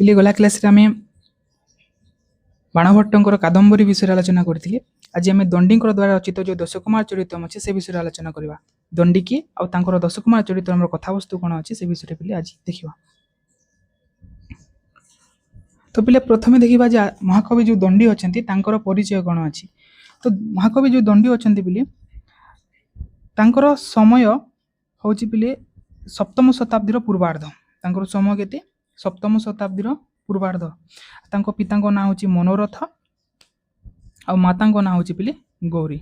पिले गला क्लास आम बाणभट्टर कादम्बरी विषय आलोचना करथिले। आज आम दंडी द्वारा रचित जो दशकुमार चरितम अच्छे से विषय आलोचना करवा। दंडी किए आउर दशकुमार चरितम कथावस्तु कौन अच्छे से विषय पे आज देखा। तो पिले प्रथमे देखा महाकवि जो दंडी अच्छा परिचय कौन अच्छी। तो महाकवि जो दंडी अच्छा पिले तांकर समय हूँ पिले सप्तम शताब्दी पूर्वार्ध। तांकर समय केते सप्तम शताब्दी पूर्वार्ध। तांको पिता ना हूँ मनोरथ आ माता ना हूँ पिले गौरी।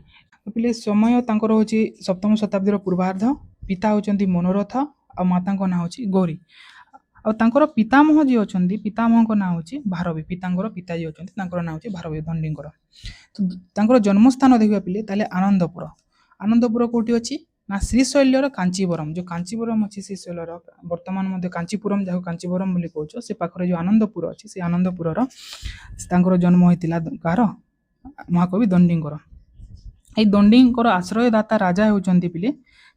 पिले समय तांकर हूँ सप्तम शताब्दी पूर्वार्ध। पिता होचंती मनोरथ आ माता ना हूँ गौरी। आ तांकर पितामह जी अच्छा पितामह ना हूँ भारवी। पितांकर पिता जी अच्छा ना हूँ भारवी दंडी। तो तांकर जन्मस्थान देखा पिले ताले आनंदपुर। आनंदपुर कौटी अच्छी ना श्रीशैल्यर कांचीवरम। जो कांचीवरम अच्छी श्रीशैल्यर वर्तमान कांचीपुरम जहाँ कांचीवरम बोली कहूँ से पाखरे जो आनंदपुर अच्छी से आनंदपुर जन्म होता कार महाकवि दंडींकर। ये दंडींकर आश्रयदाता राजा होचंती पिले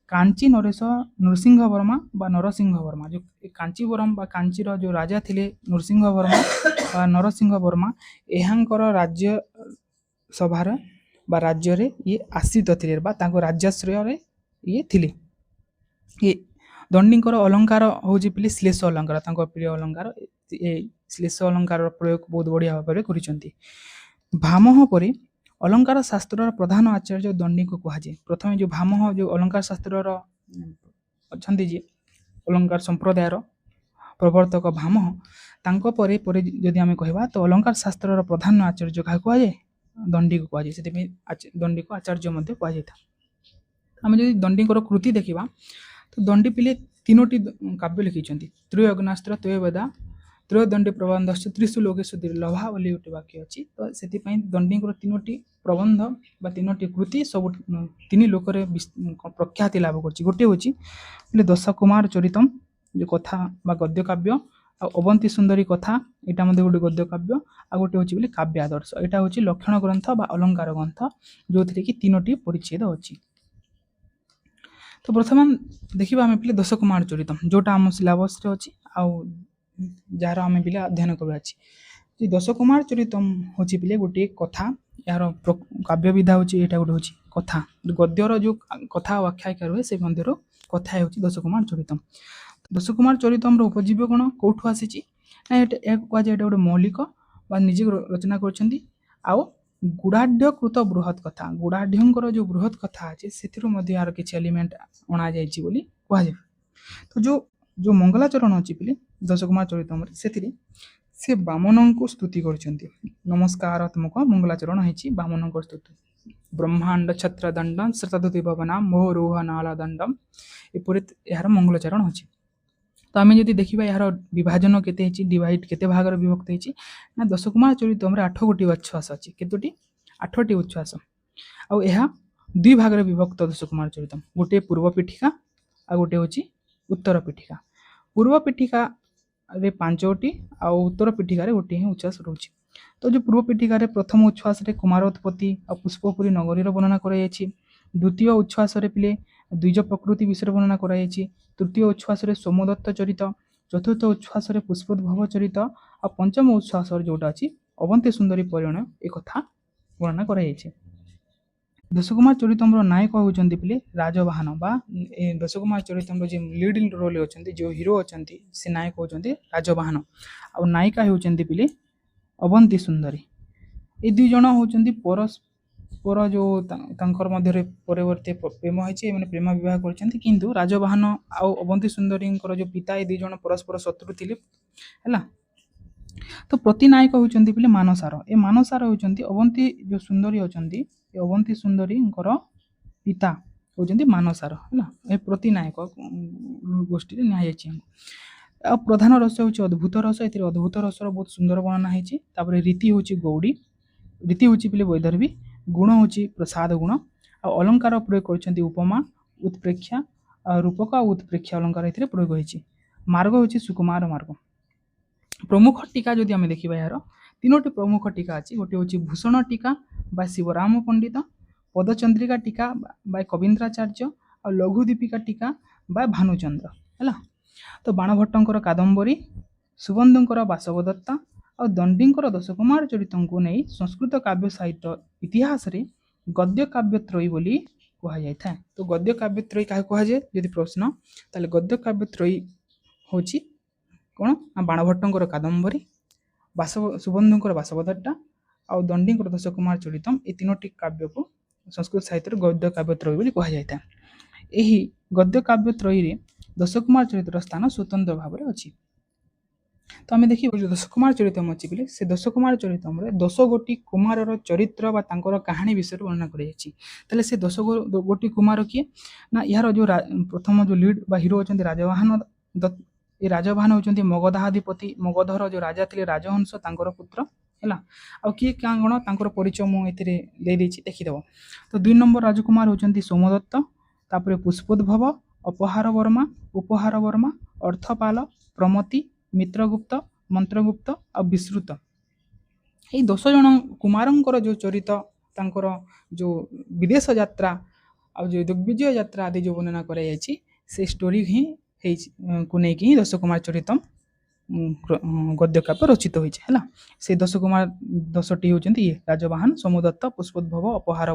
कांची नरेश नरसिंहवर्मा बा नरसिंहवर्मा। जो कांचीवरम बा कांचीर जो राजा थिले नरसिंहवर्मा बा नरसिंहवर्मा एहांकर राज्य सभार बा राज्य रे ये आश्रित थिले बा तांको राज्याश्रय रे ये थिले। ये दंडींकर अलंकार होची पिले श्लेष अलंकार। तांको प्रिय अलंकार ए श्लेष अलंकार प्रयोग बहुत बढ़िया भाव में करिसंती। भामह परे अलंकार शास्त्र प्रधान आचार्य दंडी को कहा जाए। प्रथम जो भामह जो अलंकार शास्त्र अच्छा जी अलंकार संप्रदाय प्रवर्तक भामह तांको परे परे जदि आमे कहबा तो अलंकार शास्त्र प्रधान आचार्य क्या कहा जाए दंडी को कहा जाए। दंडी को आचार्य मध्य कहा जाए। आम जो दंडी कृति देखा तो दंडी पिले तीनोटी काव्य लिखिं। त्रयोग्नास्त्र त्रयोवेदा त्रयोदंडी प्रबंध त्रिशु लोकेश दुर्लभा बोली गोटे वाक्य अच्छी। तो से दंडी तीनोटी प्रबंध बा तीनोटी कृति सब तीन लोक प्रख्याति लाभ कर। गोटे हूँ दशकुमार चरितम जो कथा बा गद्य काव्य आ अवंती सुंदरी कथा यहाँ गोटे गद्य काव्य आ गोटे हूँ काव्य आदर्श। यहाँ हूँ लक्षण ग्रंथ बा अलंकार ग्रंथ जो थी कि तीनोटी परिच्छेद अच्छी। तो प्रथम देखा आम पे दशकुमार चरितम जोटा आम सिलेबस अच्छी जार आम पे अध्ययन कर। दशकुमार चरितम हूँ पे गोटे कथा यार काव्य विधा हूँ यहाँ गोटे हूँ कथा गद्यर जो कथा आख्यायिका रुए से मध्य कथा हूँ दशकुमार चरितम। दशकुमार चरितम उपजीव्य कौन कौटू आसी कहुए गोटे मौलिक बा निजे रचना कर गुढ़ाढ़ बृहत कथा। गुढ़ाढ़ जो बृहत कथा अच्छे से यार किसी एलिमेंट अणा जाए। तो जो जो मंगलाचरण अच्छी पिले दशकुमार चरितम से बामन को स्तुति कर नमस्कारात्मक मंगलाचरण होती बामन स्तुति। ब्रह्मांड छत्र दंडम श्रतधुति भवना मोहरोह नाला दंडम एपरी यार मंगलाचरण अच्छी। तो आम जब देखा यार विभाजन केते डिवाइड केते भाग विभक्त होती ना दशकुमार चरितम 8 गोटी उच्छ्वास अच्छी। केतोटी 8टी उच्छ्वास आ दुई भाग विभक्त दशकुमार चरितम। गोटे पूर्व पीठिका आ गोटे हूँ उत्तर पीठिका। पूर्व पीठिका रे 5टी आ उत्तर पीठिका रे गोटे ही उच्छ्वास रोचे। तो जो पूर्व पीठिका रे प्रथम उच्छ्वास रे कुमारोत्पत्ति आ पुष्पपुरी नगरी वर्णना कराई। द्वितीय उच्छ्वास रे पिले द्विज प्रकृति विषय वर्णना कराई। तृतीय उच्छ्वास रे सोमदत्त चरित। चतुर्थ उच्छ्वास रे पुष्पोद्भव चरित आ पंचम उच्छ्वास जोटा अच्छी अवंती सुंदरी परिणय एक कथा वर्णना कराई। दशकुमार चरितम नायक होती पिले राजवाहन बा दशकुमार चरितम जो लीड रोल अच्छा जो हीरो अच्छा से नायक होती राजवाहन आ नायिका होती पिले अवंती सुंदरी। ये दुई जन होती परस्पर जो मध्य परवर्ती प्रेम होती मैंने प्रेम विवाह कर। राजवाहन आउ अवंती सुंदरी जो पिता ये दुई जन परस्पर शत्रु थे है। तो प्रतिनायक होती पिले मानसार। ए मानसार होती अवंती जो सुंदरी अच्छा अवंती सुंदरी पिता होती मानसार है। प्रतिनायक गोष्ठी नि प्रधान रस हूँ अद्भुत रस। ये अद्भुत रसर बहुत सुंदर वर्णना होती। रीति हूँ गौड़ी। रीति हूँ पे वैदर्भी। गुण हूँ प्रसाद गुण आ अलंकार प्रयोग कर उपमा उत्प्रेक्षा रूपक उत्प्रेक्षा अलंकार ये प्रयोग होती। मार्ग हूँ सुकुमार मार्ग। प्रमुख टीका जदि आम देखा यार तीनोटी प्रमुख टीका अच्छी। गोटे हूँ भूषण टीका बा शिवराम पंडित। पदचंद्रिका टीका बा कवीन्द्राचार्य लघु दीपिका टीका बा भानुचंद्र है। तो बाणभट्टर कादम्बरी ସୁବନ୍ଧୁଙ୍କର ବାସବଦତ୍ତା ଆଉ ଦଣ୍ଡିଙ୍କର ଦଶକୁମାର ଚରିତଙ୍କୁ ନେଇ ସଂସ୍କୃତ କାବ୍ୟ ସାହିତ୍ୟ ଇତିହାସରେ ଗଦ୍ୟ କାବ୍ୟତ୍ରୟୀ ବୋଲି କୁହାଯାଇଥାଏ। ତ ଗଦ୍ୟ କାବ୍ୟତ୍ରୟୀ କାହାକୁ କୁହାଯାଏ ଯଦି ପ୍ରଶ୍ନ, ତାହେଲେ ଗଦ୍ୟ କାବ୍ୟତ୍ରୟୀ ହେଉଛି କ'ଣ ନା ବାଣଭଟ୍ଟଙ୍କର କାଦମ୍ବରୀ, ସୁବନ୍ଧୁଙ୍କର ବାସବଦତ୍ତା ଆଉ ଦଣ୍ଡିଙ୍କର ଦଶକୁମାର ଚରିତମ୍, ଏ ତିନୋଟି କାବ୍ୟକୁ ସଂସ୍କୃତ ସାହିତ୍ୟରେ ଗଦ୍ୟ କାବ୍ୟତ୍ରୟୀ ବୋଲି କୁହାଯାଇଥାଏ। ଏହି ଗଦ୍ୟ କାବ୍ୟତ୍ରୟୀରେ ଦଶକୁମାର ଚରିତର ସ୍ଥାନ ସ୍ୱତନ୍ତ୍ର ଭାବରେ ଅଛି। ତ ଆମେ ଦେଖିବୁ ଯେଉଁ ଦଶକୁମାର ଚରିତମ୍ ଅଛି ବୋଲି ସେ ଦଶକୁମାର ଚରିତମ୍ରେ 10 ଗୋଟି କୁମାରର ଚରିତ୍ର ବା ତାଙ୍କର କାହାଣୀ ବିଷୟରେ ବର୍ଣ୍ଣନା କରାଯାଇଛି। ତାହେଲେ ସେ 10 ଗୋଟି କୁମାର କିଏ ନା ଏହାର ଯେଉଁ ପ୍ରଥମ ଯେଉଁ ଲିଡ୍ ବା ହିରୋ ଅଛନ୍ତି ରାଜବାହନ ଏ ରାଜବାହନ ହେଉଛନ୍ତି ମଗଧାଧିପତି, ମଗଧର ଯେଉଁ ରାଜା ଥିଲେ ରାଜହଂସ ତାଙ୍କର ପୁତ୍ର ହେଲା। ଆଉ କିଏ କ'ଣ ତାଙ୍କର ପରିଚୟ ମୁଁ ଏଥିରେ ଦେଇଦେଇଛି, ଦେଖିଦେବ। ତ 2 ନମ୍ବର ରାଜକୁମାର ହେଉଛନ୍ତି ସୋମଦତ୍ତ, ତାପରେ ପୁଷ୍ପୋଦ୍ଭବ, ଉପହାର ବର୍ମା, ଅର୍ଥପାଲ, ପ୍ରମତି, ମିତ୍ରଗୁପ୍ତ, ମନ୍ତ୍ରଗୁପ୍ତ ଆଉ ବିଶ୍ରୁତ। ଏଇ 10 ଜଣ କୁମାରଙ୍କର ଯେଉଁ ଚରିତ, ତାଙ୍କର ଯେଉଁ ବିଦେଶ ଯାତ୍ରା ଆଉ ଯେଉଁ ଦିଗ୍ବିଜୟ ଯାତ୍ରା ଆଦି ଯେଉଁ ବର୍ଣ୍ଣନା କରାଯାଇଛି, ସେ ଷ୍ଟୋରି କୁ ନେଇକି ହିଁ ଦଶକୁମାର ଚରିତମ୍ ଗଦ୍ୟ କାବ୍ୟ ରଚିତ ହୋଇଛି ହେଲା। ସେ 10 କୁମାର 10ଟି ହେଉଛନ୍ତି ଇଏ ରାଜବାହନ, ସୋମଦତ୍ତ, ପୁଷ୍ପୋଦ୍ଭବ, ଉପହାର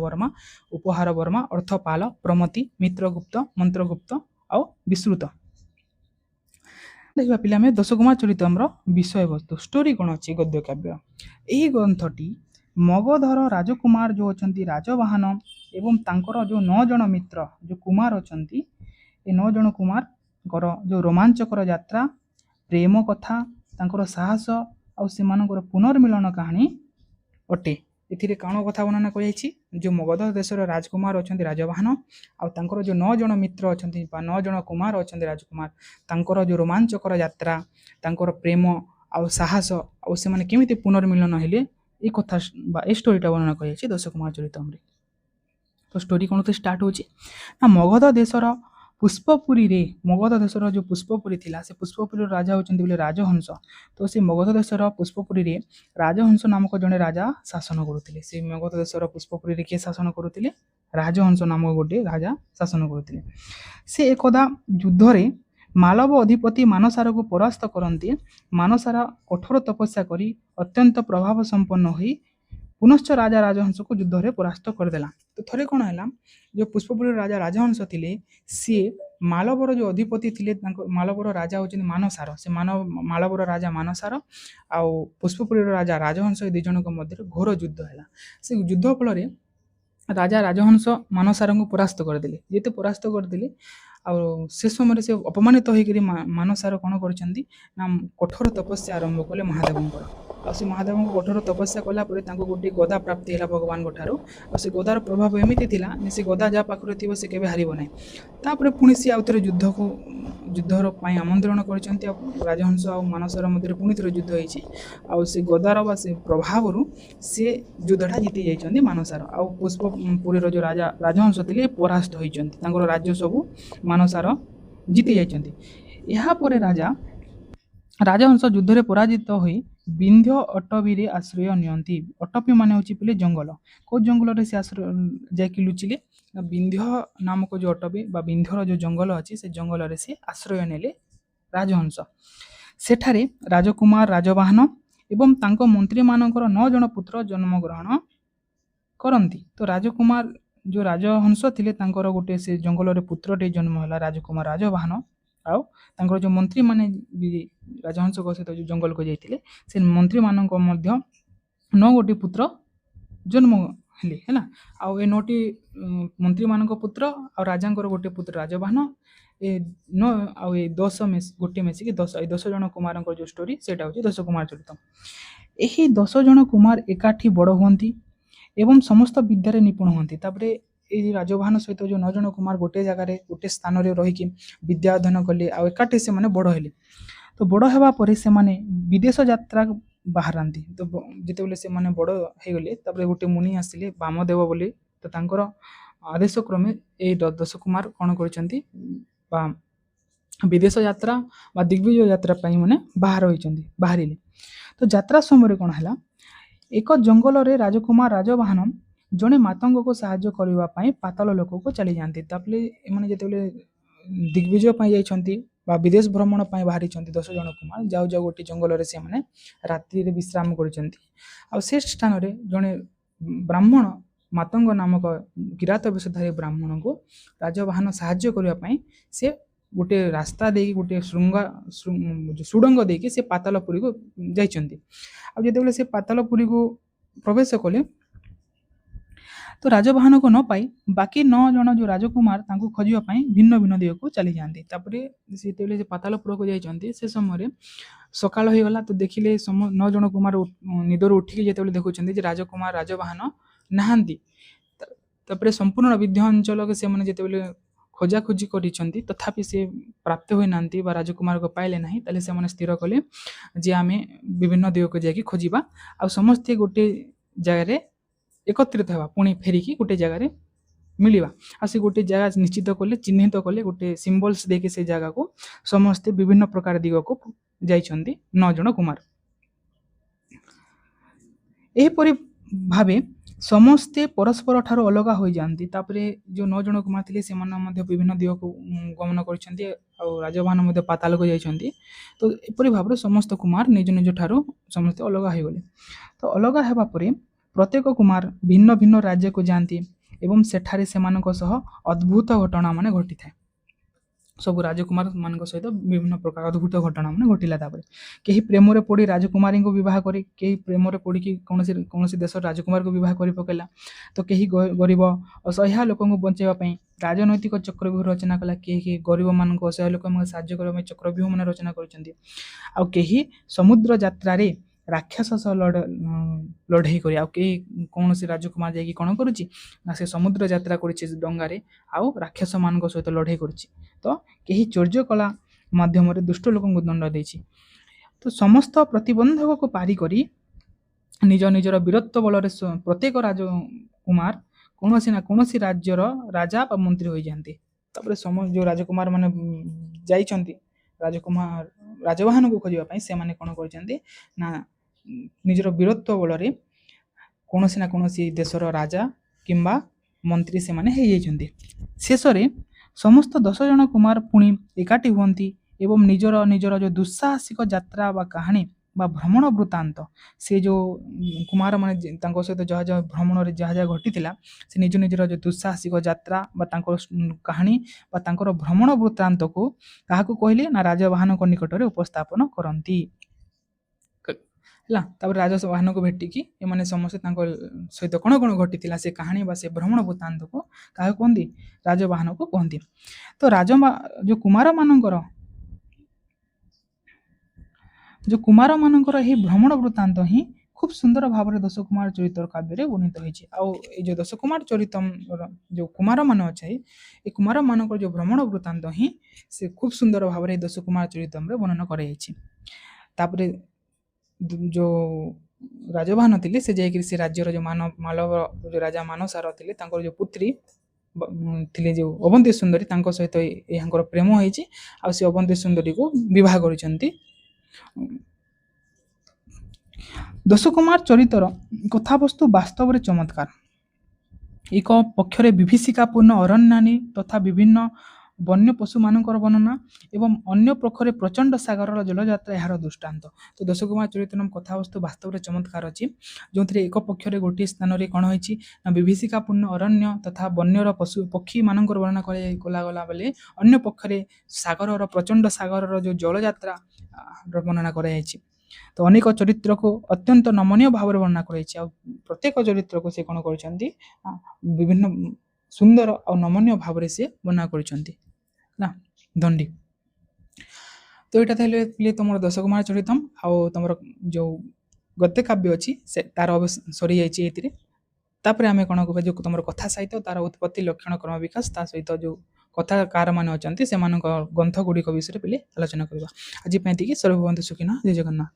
ବର୍ମା, ଅର୍ଥପାଲ, ପ୍ରମତି, ମିତ୍ରଗୁପ୍ତ, ମନ୍ତ୍ରଗୁପ୍ତ ଆଉ ବିଶ୍ରୁତ। ଦେଖିବା ପିଲା ଆମେ ଦଶକୁମାର ଚରିତମ୍ର ବିଷୟବସ୍ତୁ ଷ୍ଟୋରି କ'ଣ ଅଛି ଗଦ୍ୟ କାବ୍ୟ। ଏହି ଗ୍ରନ୍ଥଟି ମଗଧର ରାଜକୁମାର ଯେଉଁ ଅଛନ୍ତି ରାଜବାହନ ଏବଂ ତାଙ୍କର ଯେଉଁ 9 ଜଣ ମିତ୍ର ଯେଉଁ କୁମାର ଅଛନ୍ତି, ଏ 9 ଜଣ କୁମାରଙ୍କର ଯେଉଁ ରୋମାଞ୍ଚକର ଯାତ୍ରା, ପ୍ରେମ କଥା, ତାଙ୍କର ସାହସ ଆଉ ସେମାନଙ୍କର ପୁନର୍ମିଳନ କାହାଣୀ ଅଟେ। ଏଥିରେ କ'ଣ କଥା ବର୍ଣ୍ଣନା କରାଯାଇଛି, ଯେଉଁ ମଗଧ ଦେଶର ରାଜକୁମାର ଅଛନ୍ତି ରାଜବାହନ ଆଉ ତାଙ୍କର ଯେଉଁ 9 ଜଣ ମିତ୍ର ଅଛନ୍ତି ବା 9 ଜଣ କୁମାର ଅଛନ୍ତି ରାଜକୁମାର, ତାଙ୍କର ଯେଉଁ ରୋମାଞ୍ଚକର ଯାତ୍ରା, ତାଙ୍କର ପ୍ରେମ ଆଉ ସାହସ ଆଉ ସେମାନେ କେମିତି ପୁନର୍ମିଳନ ହେଲେ, ଏ କଥା ବା ଏ ଷ୍ଟୋରିଟା ବର୍ଣ୍ଣନା କରାଯାଇଛି ଦଶକୁମାର ଚରିତମ୍ରେ। ତ ଷ୍ଟୋରି କ'ଣ ଷ୍ଟାର୍ଟ ହେଉଛି ନା ମଗଧ ଦେଶର ଯେଉଁ ପୁଷ୍ପପୁରୀ ଥିଲା, ସେ ପୁଷ୍ପପୁରୀର ରାଜା ହେଉଛନ୍ତି ବୋଲି ରାଜହଂସ। ତ ସେ ମଗଧ ଦେଶର ପୁଷ୍ପପୁରୀରେ ରାଜହଂସ ନାମକ ଜଣେ ରାଜା ଶାସନ କରୁଥିଲେ। ସେ ମଗଧ ଦେଶର ପୁଷ୍ପପୁରୀରେ କିଏ ଶାସନ କରୁଥିଲେ? ରାଜହଂସ ନାମକ ଗୋଟିଏ ରାଜା ଶାସନ କରୁଥିଲେ। ସେ ଏକଦା ଯୁଦ୍ଧରେ ମାଲବ ଅଧିପତି ମାନସାରକୁ ପରାସ୍ତ କରନ୍ତି। ମାନସାର କଠୋର ତପସ୍ୟା କରି ଅତ୍ୟନ୍ତ ପ୍ରଭାବ ସମ୍ପନ୍ନ ହୋଇ ପୁନଶ୍ଚ ରାଜା ରାଜହଂସକୁ ଯୁଦ୍ଧରେ ପରାସ୍ତ କରିଦେଲା। ତ ଥରେ କ'ଣ ହେଲା, ଯେଉଁ ପୁଷ୍ପପୁରୀର ରାଜା ରାଜହଂସ ଥିଲେ, ସିଏ ମାଲବର ଯେଉଁ ଅଧିପତି ଥିଲେ, ତାଙ୍କ ମାଲବର ରାଜା ହେଉଛନ୍ତି ମାନସାର। ସେ ମାଲବର ରାଜା ମାନସାର ଆଉ ପୁଷ୍ପପୁରୀର ରାଜା ରାଜହଂସ, ଏ 2 ଜଣଙ୍କ ମଧ୍ୟରେ ଘୋର ଯୁଦ୍ଧ ହେଲା। ସେ ଯୁଦ୍ଧ ଫଳରେ ରାଜା ରାଜହଂସ ମାନସାରଙ୍କୁ ପରାସ୍ତ କରିଦେଲେ। ଯେତେ ପରାସ୍ତ କରିଦେଲେ ଆଉ ସେ ସମୟରେ ସେ ଅପମାନିତ ହୋଇକରି ମାନସାର କ'ଣ କରିଛନ୍ତି ନା କଠୋର ତପସ୍ୟା ଆରମ୍ଭ କଲେ ମହାଦେବଙ୍କର। ଆଉ ସେ ମହାଦେବଙ୍କ କଠୋର ତପସ୍ୟା କଲା ପରେ ତାଙ୍କୁ ଗୋଟିଏ ଗଦା ପ୍ରାପ୍ତି ହେଲା ଭଗବାନଙ୍କ ଠାରୁ। ଆଉ ସେ ଗଦାର ପ୍ରଭାବ ଏମିତି ଥିଲା ଯେ ସେ ଗଦା ଯାହା ପାଖରେ ଥିବ ସେ କେବେ ହାରିବ ନାହିଁ। ତାପରେ ପୁଣି ସିଏ ଆଉ ଥରେ ଯୁଦ୍ଧର ପାଇଁ ଆମନ୍ତ୍ରଣ କରିଛନ୍ତି। ଆଉ ରାଜହଂସ ଆଉ ମାନସାର ମଧ୍ୟରେ ପୁଣି ଥରେ ଯୁଦ୍ଧ ହେଇଛି। ଆଉ ସେ ଗଦାର ବା ସେ ପ୍ରଭାବରୁ ସେ ଯୁଦ୍ଧଟା ଜିତି ଯାଇଛନ୍ତି ମାନସାର। ଆଉ ପୁଷ୍ପପୁରୀର ଯେଉଁ ରାଜହଂସ ଥିଲେ ପରାସ୍ତ ହୋଇଛନ୍ତି। ତାଙ୍କର ରାଜ୍ୟ ସବୁ ମାନସାର ଜିତି ଯାଇଛନ୍ତି। ଏହାପରେ ରାଜହଂସ ଯୁଦ୍ଧରେ ପରାଜିତ ହୋଇ ବିନ୍ଧ୍ୟ ଅଟବୀରେ ଆଶ୍ରୟ ନିଅନ୍ତି। ଅଟବୀ ମାନେ ହେଉଛି ପିଲେ ଜଙ୍ଗଲ। କେଉଁ ଜଙ୍ଗଲରେ ସେ ଯାଇକି ଲୁଚିଲେ? ବିନ୍ଧ୍ୟ ନାମକ ଯେଉଁ ଅଟବୀ ବା ବିନ୍ଧ୍ୟର ଯେଉଁ ଜଙ୍ଗଲ ଅଛି, ସେ ଜଙ୍ଗଲରେ ସେ ଆଶ୍ରୟ ନେଲେ ରାଜହଂସ। ସେଠାରେ ରାଜକୁମାର ରାଜବାହନ ଏବଂ ତାଙ୍କ ମନ୍ତ୍ରୀମାନଙ୍କର 9 ଜଣ ପୁତ୍ର ଜନ୍ମଗ୍ରହଣ କରନ୍ତି। ତ ରାଜକୁମାର ଯେଉଁ ରାଜହଂସ ଥିଲେ, ତାଙ୍କର ଗୋଟେ ସେ ଜଙ୍ଗଲରେ ପୁତ୍ରଟେ ଜନ୍ମ ହେଲା ରାଜକୁମାର ରାଜବାହନ। ଆଉ ତାଙ୍କର ଯେଉଁ ମନ୍ତ୍ରୀମାନେ ବି ରାଜହଂସଙ୍କ ସହିତ ଯେଉଁ ଜଙ୍ଗଲକୁ ଯାଇଥିଲେ, ସେ ମନ୍ତ୍ରୀମାନଙ୍କ ମଧ୍ୟ 9 ଗୋଟି ପୁତ୍ର ଜନ୍ମ ହେଲେ ହେଲା। ଆଉ ଏ 9ଟି ମନ୍ତ୍ରୀମାନଙ୍କ ପୁତ୍ର ଆଉ ରାଜାଙ୍କର ଗୋଟିଏ ପୁତ୍ର ରାଜବାହନ, ଏ 9 ଆଉ ଏ 10 ଗୋଟିଏ ମିଶିକି 10, ଏ 10 ଜଣ କୁମାରଙ୍କର ଯେଉଁ ଷ୍ଟୋରି, ସେଇଟା ହେଉଛି ଦଶକୁମାର ଚରିତମ୍। ଏହି 10 ଜଣ କୁମାର ଏକାଠି ବଡ଼ ହୁଅନ୍ତି ଏବଂ ସମସ୍ତ ବିଦ୍ୟାରେ ନିପୁଣ ହୁଅନ୍ତି। ତାପରେ ଏଇ ରାଜବାହନ ସହିତ ଯେଉଁ 9 ଜଣ କୁମାର ଗୋଟେ ଜାଗାରେ ଗୋଟେ ସ୍ଥାନରେ ରହିକି ବିଦ୍ୟା ଅଧ୍ୟୟନ କଲେ ଆଉ ଏକାଠି ସେମାନେ ବଡ଼ ହେଲେ। ତ ବଡ଼ ହେବା ପରେ ସେମାନେ ବିଦେଶ ଯାତ୍ରା ବାହାରନ୍ତି। ତ ଯେତେବେଳେ ସେମାନେ ବଡ଼ ହେଇଗଲେ, ତାପରେ ଗୋଟେ ମୁନି ଆସିଲେ ବାମଦେବ ବୋଲି। ତ ତାଙ୍କର ଆଦେଶ କ୍ରମେ ଏଇ 10 କୁମାର କ'ଣ କରିଛନ୍ତି ବା ବିଦେଶ ଯାତ୍ରା ବା ଦିଗ୍ବିଜୟ ଯାତ୍ରା ପାଇଁ ମାନେ ବାହାରିଲେ। ତ ଯାତ୍ରା ସମୟରେ କ'ଣ ହେଲା, ଏକ ଜଙ୍ଗଲରେ ରାଜକୁମାର ରାଜବାହନ ଜଣେ ମାତଙ୍ଗକୁ ସାହାଯ୍ୟ କରିବା ପାଇଁ ପାତାଳ ଲୋକକୁ ଚାଲିଯାଆନ୍ତି। ତାପରେ ଏମାନେ ଯେତେବେଳେ ଦିଗ୍ବିଜୟ ପାଇଁ ଯାଇଛନ୍ତି ବା ବିଦେଶ ଭ୍ରମଣ ପାଇଁ ବାହାରିଛନ୍ତି 10 ଜଣ କୁମାର। ଯାଉ ଯାଉ ଗୋଟିଏ ଜଙ୍ଗଲରେ ସେମାନେ ରାତ୍ରିରେ ବିଶ୍ରାମ କରିଛନ୍ତି। ଆଉ ସେ ସ୍ଥାନରେ ଜଣେ ବ୍ରାହ୍ମଣ ମାତଙ୍ଗ ନାମକ କିରାତ ବେଶଧାରୀ ବ୍ରାହ୍ମଣଙ୍କୁ ରାଜବାହନ ସାହାଯ୍ୟ କରିବା ପାଇଁ ସେ ଗୋଟେ ରାସ୍ତା ଦେଇକି ଗୋଟେ ସୁଡ଼ଙ୍ଗ ଦେଇକି ସେ ପାତାଳପୁରୀକୁ ଯାଇଛନ୍ତି। ଆଉ ଯେତେବେଳେ ସେ ପାତାଳପୁରୀକୁ ପ୍ରବେଶ କଲେ ତ ରାଜବାହନକୁ ନ ପାଇ ବାକି 9 ଜଣ ଯେଉଁ ରାଜକୁମାର ତାଙ୍କୁ ଖୋଜିବା ପାଇଁ ଭିନ୍ନ ଭିନ୍ନ ଦିଗକୁ ଚାଲିଯାଆନ୍ତି। ତାପରେ ଯେତେବେଳେ ସେ ପାତାଳପୁରକୁ ଯାଇଛନ୍ତି ସେ ସମୟରେ ସକାଳ ହୋଇଗଲା। ତ ଦେଖିଲେ 9 ଜଣ କୁମାର ନିଦରୁ ଉଠିକି ଯେତେବେଳେ ଦେଖୁଛନ୍ତି ଯେ ରାଜକୁମାର ରାଜବାହନ ନାହାନ୍ତି। ତାପରେ ସମ୍ପୂର୍ଣ୍ଣ ବିନ୍ଧ୍ୟ ଅଞ୍ଚଳକୁ ସେମାନେ ଯେତେବେଳେ ଖୋଜାଖୋଜି କରିଛନ୍ତି ତଥାପି ସେ ପ୍ରାପ୍ତ ହୋଇନାହାନ୍ତି ବା ରାଜକୁମାରକୁ ପାଇଲେ ନାହିଁ। ତାହେଲେ ସେମାନେ ସ୍ଥିର କଲେ ଯେ ଆମେ ବିଭିନ୍ନ ଦିଗକୁ ଯାଇକି ଖୋଜିବା ଆଉ ସମସ୍ତେ ଗୋଟେ ଜାଗାରେ ଏକତ୍ରିତ ହେବା, ପୁଣି ଫେରିକି ଗୋଟେ ଜାଗାରେ ମିଳିବା। ଆଉ ସେ ଗୋଟେ ଜାଗା ନିଶ୍ଚିତ କଲେ, ଚିହ୍ନିତ କଲେ, ଗୋଟେ ସିମ୍ବଲ୍ସ ଦେଇକି ସେ ଜାଗାକୁ ସମସ୍ତେ ବିଭିନ୍ନ ପ୍ରକାର ଦିଗକୁ ଯାଇଛନ୍ତି 9 ଜଣ କୁମାର। ଏହିପରି ଭାବେ ସମସ୍ତେ ପରସ୍ପର ଠାରୁ ଅଲଗା ହୋଇଯାଆନ୍ତି। ତାପରେ ଯେଉଁ 9 ଜଣ କୁମାର ଥିଲେ ସେମାନେ ମଧ୍ୟ ବିଭିନ୍ନ ଦିଗକୁ ଗମନ କରିଛନ୍ତି ଆଉ ରାଜବାହନ ମଧ୍ୟ ପାତାଳକୁ ଯାଇଛନ୍ତି। ତ ଏପରି ଭାବରେ ସମସ୍ତ କୁମାର ନିଜ ନିଜ ଠାରୁ ସମସ୍ତେ ଅଲଗା ହୋଇଗଲେ। ତ ଅଲଗା ହେବା ପରେ ପ୍ରତ୍ୟେକ କୁମାର ଭିନ୍ନ ଭିନ୍ନ ରାଜ୍ୟକୁ ଯାଆନ୍ତି ଏବଂ ସେଠାରେ ସେମାନଙ୍କ ସହ ଅଦ୍ଭୁତ ଘଟଣା ମାନେ ଘଟିଥାଏ। ସବୁ ରାଜକୁମାର ମାନଙ୍କ ସହିତ ବିଭିନ୍ନ ପ୍ରକାର ଅଦ୍ଭୁତ ଘଟଣା ମାନେ ଘଟିଲା। ତାପରେ କେହି ପ୍ରେମରେ ପଡ଼ି ରାଜକୁମାରୀଙ୍କୁ ବିବାହ କରି, କେହି ପ୍ରେମରେ ପଡ଼ିକି କୌଣସି ଦେଶର ରାଜକୁମାରକୁ ବିବାହ କରି ପକାଇଲା। ତ କେହି ଗରିବ ଅସହାୟ ଲୋକଙ୍କୁ ବଞ୍ଚାଇବା ପାଇଁ ରାଜନୈତିକ ଚକ୍ରବ୍ୟୁହ ରଚନା କଲା। କେହି ଗରିବମାନଙ୍କୁ ଅସହାୟ ଲୋକମାନଙ୍କୁ ସାହାଯ୍ୟ କରିବା ପାଇଁ ଚକ୍ରବ୍ୟୁହ ମାନେ ରଚନା କରିଛନ୍ତି। ଆଉ କେହି ସମୁଦ୍ର ଯାତ୍ରାରେ ରାକ୍ଷସ ସହ ଲଢ଼େଇ କରି, ଆଉ କେହି କୌଣସି ରାଜକୁମାର ଯାଇକି କ'ଣ କରୁଛି ନା ସେ ସମୁଦ୍ର ଯାତ୍ରା କରିଛି ଡଙ୍ଗାରେ ଆଉ ରାକ୍ଷସ ମାନଙ୍କ ସହିତ ଲଢ଼େଇ କରୁଛି। ତ କେହି ଚୌର୍ଯ୍ୟ କଳା ମାଧ୍ୟମରେ ଦୁଷ୍ଟ ଲୋକଙ୍କୁ ଦଣ୍ଡ ଦେଇଛି। ତ ସମସ୍ତ ପ୍ରତିବନ୍ଧକକୁ ପାରି କରି ନିଜ ନିଜର ବୀରତ୍ୱ ବଳରେ ପ୍ରତ୍ୟେକ ରାଜକୁମାର କୌଣସି ନା କୌଣସି ରାଜ୍ୟର ରାଜା ବା ମନ୍ତ୍ରୀ ହୋଇଯାଆନ୍ତି। ତାପରେ ଯେଉଁ ରାଜକୁମାର ମାନେ ଯାଇଛନ୍ତି ରାଜବାହନକୁ ଖୋଜିବା ପାଇଁ ସେମାନେ କ'ଣ କରିଛନ୍ତି ନା ନିଜର ବୀରତ୍ୱ ବଳରେ କୌଣସି ନା କୌଣସି ଦେଶର ରାଜା କିମ୍ବା ମନ୍ତ୍ରୀ ସେମାନେ ହେଇଯାଇଛନ୍ତି। ଶେଷରେ ସମସ୍ତ 10 ଜଣ କୁମାର ପୁଣି ଏକାଠି ହୁଅନ୍ତି ଏବଂ ନିଜର ଯେଉଁ ଦୁଃସାହସିକ ଯାତ୍ରା ବା କାହାଣୀ ବା ଭ୍ରମଣ ବୃତ୍ତାନ୍ତ, ସେ ଯେଉଁ କୁମାରମାନେ ତାଙ୍କ ସହିତ ଯାହା ଭ୍ରମଣରେ ଯାହା ଘଟିଥିଲା ସେ ନିଜ ନିଜର ଯେଉଁ ଦୁଃସାହସିକ ଯାତ୍ରା ବା ତାଙ୍କର କାହାଣୀ ବା ତାଙ୍କର ଭ୍ରମଣ ବୃତ୍ତାନ୍ତକୁ କାହାକୁ କହିଲେ ନା ରାଜବାହନଙ୍କ ନିକଟରେ ଉପସ୍ଥାପନ କରନ୍ତି ହେଲା। ତାପରେ ରାଜବାହନକୁ ଭେଟିକି ଏମାନେ ସମସ୍ତେ ତାଙ୍କ ସହିତ କ'ଣ କ'ଣ ଘଟିଥିଲା ସେ କାହାଣୀ ବା ସେ ଭ୍ରମଣ ବୃତ୍ତାନ୍ତକୁ କାହାକୁ କୁହନ୍ତି? ରାଜବାହନକୁ କୁହନ୍ତି। ତ ଯେଉଁ କୁମାରମାନଙ୍କର ଏହି ଭ୍ରମଣ ବୃତ୍ତାନ୍ତ ହିଁ ଖୁବ୍ ସୁନ୍ଦର ଭାବରେ 10 କୁମାର ଚରିତ୍ର କାବ୍ୟରେ ବର୍ଣ୍ଣିତ ହୋଇଛି। ଆଉ ଏଇ ଯେଉଁ 10 କୁମାର ଚରିତ୍ରର ଯେଉଁ କୁମାରମାନେ ଅଛି ଏ କୁମାରମାନଙ୍କର ଯେଉଁ ଭ୍ରମଣ ବୃତ୍ତାନ୍ତ ହିଁ ସେ ଖୁବ୍ ସୁନ୍ଦର ଭାବରେ ଏ 10 କୁମାର ଚରିତ୍ରରେ ବର୍ଣ୍ଣନା କରାଯାଇଛି। ତାପରେ ଯେଉଁ ରାଜବାହନ ଥିଲେ ସେ ଯାଇକରି ସେ ରାଜ୍ୟର ଯେଉଁ ମାଲବ ଯେଉଁ ରାଜା ମାନସାର ଥିଲେ ତାଙ୍କର ଯେଉଁ ପୁତ୍ରୀ ଥିଲେ ଯେଉଁ ଅବନ୍ତୀ ସୁନ୍ଦରୀ ତାଙ୍କ ସହିତ ଏହାଙ୍କର ପ୍ରେମ ହେଇଛି ଆଉ ସେ ଅବନ୍ତୀ ସୁନ୍ଦରୀକୁ ବିବାହ କରିଛନ୍ତି। 10 କୁମାର ଚରିତ୍ର କଥାବସ୍ତୁ ବାସ୍ତବରେ ଚମତ୍କାର। ଏକ ପକ୍ଷରେ ବିଭୀଷିକାପୂର୍ଣ୍ଣ ଅରଣ୍ୟାନୀ ତଥା ବିଭିନ୍ନ ବନ୍ୟ ପଶୁମାନଙ୍କର ବର୍ଣ୍ଣନା ଏବଂ ଅନ୍ୟ ପକ୍ଷରେ ପ୍ରଚଣ୍ଡ ସାଗରର ଜଳଯାତ୍ରା ଏହାର ଦୃଷ୍ଟାନ୍ତ। ତ 10 କୁମାର ଚରିତ୍ର କଥାବସ୍ତୁ ବାସ୍ତବରେ ଚମତ୍କାର ଅଛି, ଯେଉଁଥିରେ ଏକ ପକ୍ଷରେ ଗୋଟିଏ ସ୍ଥାନରେ କ'ଣ ହୋଇଛି ନା ବିଭୀଷିକାପୂର୍ଣ୍ଣ ଅରଣ୍ୟ ତଥା ବନ୍ୟର ପକ୍ଷୀମାନଙ୍କର ବର୍ଣ୍ଣନା କଲାଗଲା ବେଳେ ଅନ୍ୟ ପକ୍ଷରେ ପ୍ରଚଣ୍ଡ ସାଗରର ଯେଉଁ ଜଳଯାତ୍ରା ବର୍ଣ୍ଣନା କରାଯାଇଛି। ତ ଅନେକ ଚରିତ୍ରକୁ ଅତ୍ୟନ୍ତ ନମନୀୟ ଭାବରେ ବର୍ଣ୍ଣନା କରାଯାଇଛି ଆଉ ପ୍ରତ୍ୟେକ ଚରିତ୍ରକୁ ସେ କ'ଣ କରିଛନ୍ତି ବିଭିନ୍ନ ସୁନ୍ଦର ଆଉ ନମନୀୟ ଭାବରେ ସେ ବର୍ଣ୍ଣନା କରିଛନ୍ତି ନା ଦଣ୍ଡି। ତ ଏଇଟା ତାହେଲେ ତୁମର 10 କୁମାର ଚରିତମ୍ ଆଉ ତୁମର ଯେଉଁ ଗଦ୍ୟ କାବ୍ୟ ଅଛି ସେ ତାର ସରିଯାଇଛି ଏଥିରେ। ତାପରେ ଆମେ କ'ଣ କରିବା ଯେଉଁ ତୁମର କଥା ସାହିତ୍ୟ ତାର ଉତ୍ପତ୍ତି ଲକ୍ଷଣ କ୍ରମ ବିକାଶ ତା ସହିତ ଯେଉଁ କଥାକାରମାନେ ଅଛନ୍ତି ସେମାନଙ୍କ ଗ୍ରନ୍ଥ ଗୁଡ଼ିକ ବିଷୟରେ ପିଲେ ଆଲୋଚନା କରିବା। ଆଜି ପାଇଁ ଏତିକି। ସର୍ବେ ଭବନ୍ତୁ ସୁଖିନଃ। ଜୟ ଜଗନ୍ନାଥ।